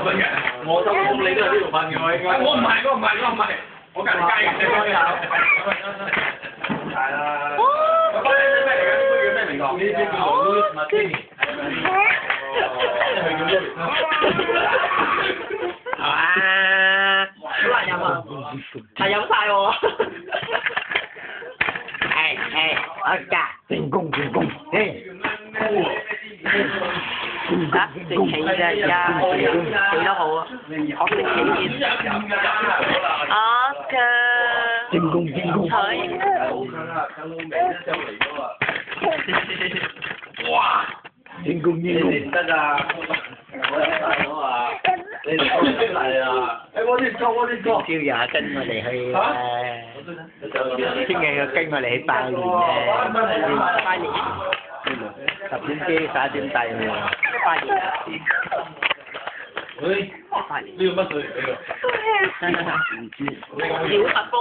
分嘅，我收工你都係呢度瞓嘅，我應該。我唔係，我隔離街嘅啫。係啦。咩嚟㗎？呢杯叫咩名堂？呢杯叫做 Louis Martini。啊！好難飲啊！係飲晒喎。我進攻，啊！食企啫，而家企得好啊！學食企先。進攻，哇！進攻，你得啊！我有大佬啊！你哋都唔係啊！我啲歌。朝日跟我哋去聽日又跟我哋去拜年咧，拜年。10點幾11點帶去啊！拜年。呢個乜水嚟㗎？小蜜蜂。